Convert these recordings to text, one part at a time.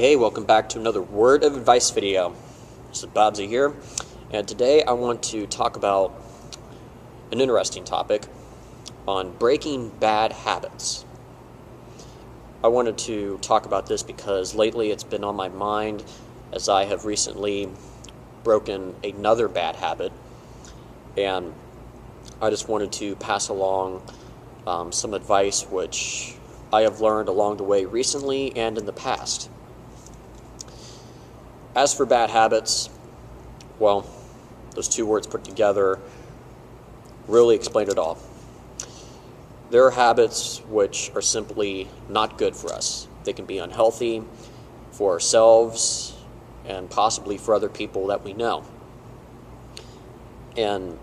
Hey, welcome back to another word of advice video. This is Bobb-z here, and today I want to talk about an interesting topic on breaking bad habits. I wanted to talk about this because lately it's been on my mind as I have recently broken another bad habit, and I just wanted to pass along some advice which I have learned along the way recently and in the past. As for bad habits, well, those two words put together really explain it all. There are habits which are simply not good for us. They can be unhealthy for ourselves and possibly for other people that we know. And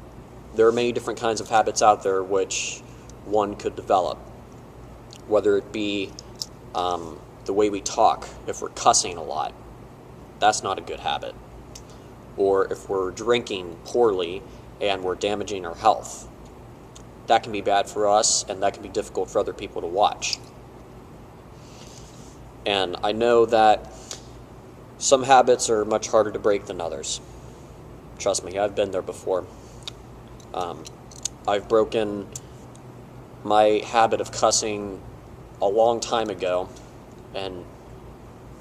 there are many different kinds of habits out there which one could develop, whether it be the way we talk. If we're cussing a lot, that's not a good habit. Or if we're drinking poorly and we're damaging our health, that can be bad for us, and that can be difficult for other people to watch. And I know that some habits are much harder to break than others. Trust me, I've been there before. I've broken my habit of cussing a long time ago, and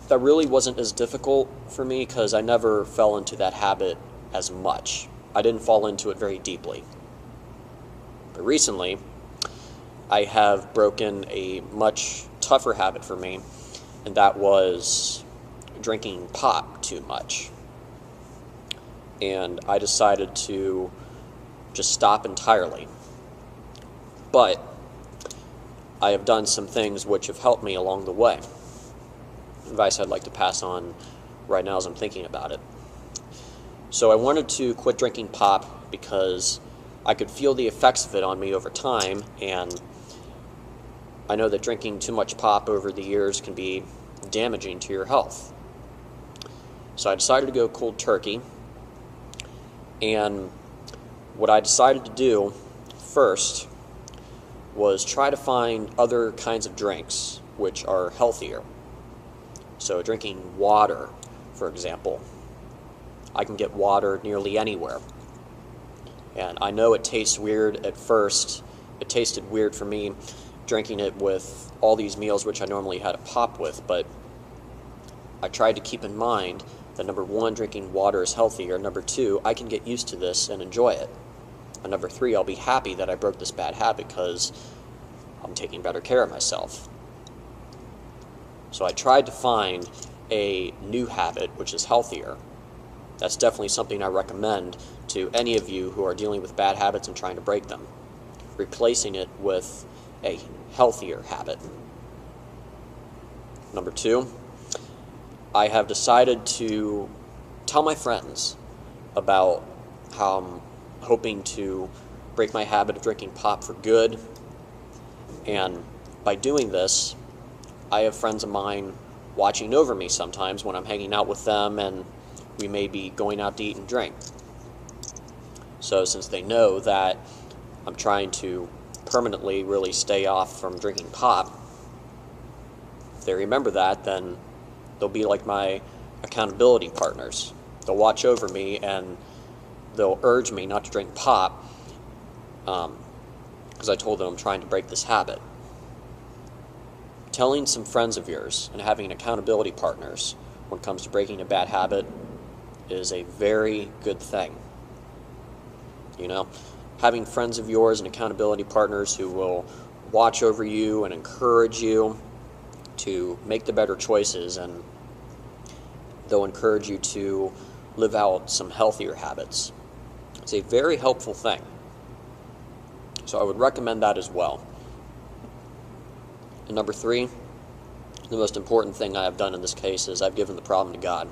that really wasn't as difficult for me because I never fell into that habit as much. I didn't fall into it very deeply. But recently, I have broken a much tougher habit for me, and that was drinking pop too much. And I decided to just stop entirely. But I have done some things which have helped me along the way. Advice I'd like to pass on right now as I'm thinking about it. So I wanted to quit drinking pop because I could feel the effects of it on me over time, and I know that drinking too much pop over the years can be damaging to your health. So I decided to go cold turkey, and what I decided to do first was try to find other kinds of drinks which are healthier. So drinking water, for example. I can get water nearly anywhere. And I know it tastes weird at first. It tasted weird for me drinking it with all these meals which I normally had a pop with, but I tried to keep in mind that number one, drinking water is healthier. Number two, I can get used to this and enjoy it. And number three, I'll be happy that I broke this bad habit because I'm taking better care of myself. So I tried to find a new habit which is healthier. That's definitely something I recommend to any of you who are dealing with bad habits and trying to break them. Replacing it with a healthier habit. Number two, I have decided to tell my friends about how I'm hoping to break my habit of drinking pop for good. And by doing this, I have friends of mine watching over me sometimes when I'm hanging out with them and we may be going out to eat and drink. So since they know that I'm trying to permanently really stay off from drinking pop, if they remember that, then they'll be like my accountability partners. They'll watch over me and they'll urge me not to drink pop because I told them I'm trying to break this habit. Telling some friends of yours and having accountability partners when it comes to breaking a bad habit is a very good thing. You know, having friends of yours and accountability partners who will watch over you and encourage you to make the better choices, and they'll encourage you to live out some healthier habits. It's a very helpful thing. So I would recommend that as well. And number three, the most important thing I have done in this case is I've given the problem to God.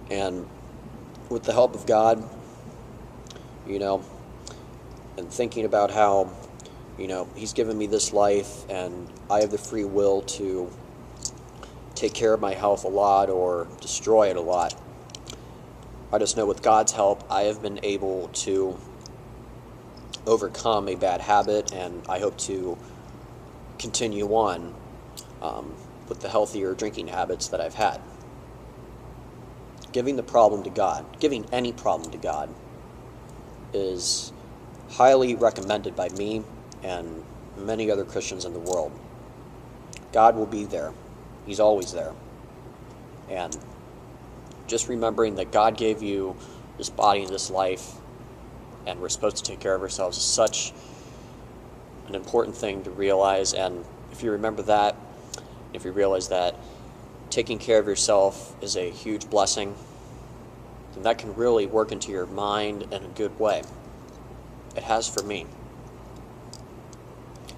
And with the help of God, and thinking about how, He's given me this life and I have the free will to take care of my health a lot or destroy it a lot. I just know with God's help, I have been able to overcome a bad habit, and I hope to continue on with the healthier drinking habits that I've had. Giving the problem to God, giving any problem to God, is highly recommended by me and many other Christians in the world. God will be there. He's always there. And just remembering that God gave you this body and this life, and we're supposed to take care of ourselves, is such an important thing to realize. And if you remember that, if you realize that taking care of yourself is a huge blessing, then that can really work into your mind in a good way. It has for me.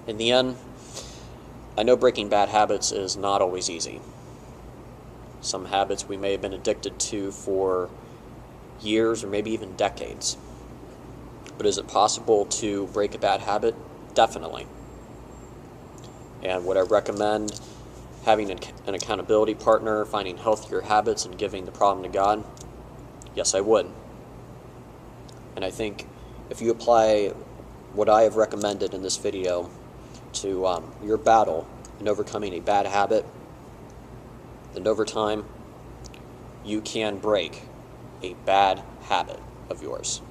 In the end, I know breaking bad habits is not always easy. Some habits we may have been addicted to for years or maybe even decades. But is it possible to break a bad habit? Definitely. And would I recommend having an accountability partner, finding healthier habits, and giving the problem to God? Yes, I would. And I think if you apply what I have recommended in this video to your battle in overcoming a bad habit, then over time you can break a bad habit of yours,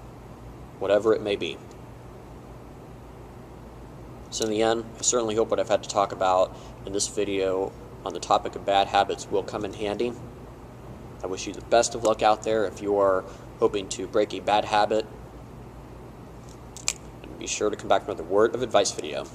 whatever it may be. So in the end, I certainly hope what I've had to talk about in this video on the topic of bad habits will come in handy. I wish you the best of luck out there if you are hoping to break a bad habit. And be sure to come back for another word of advice video.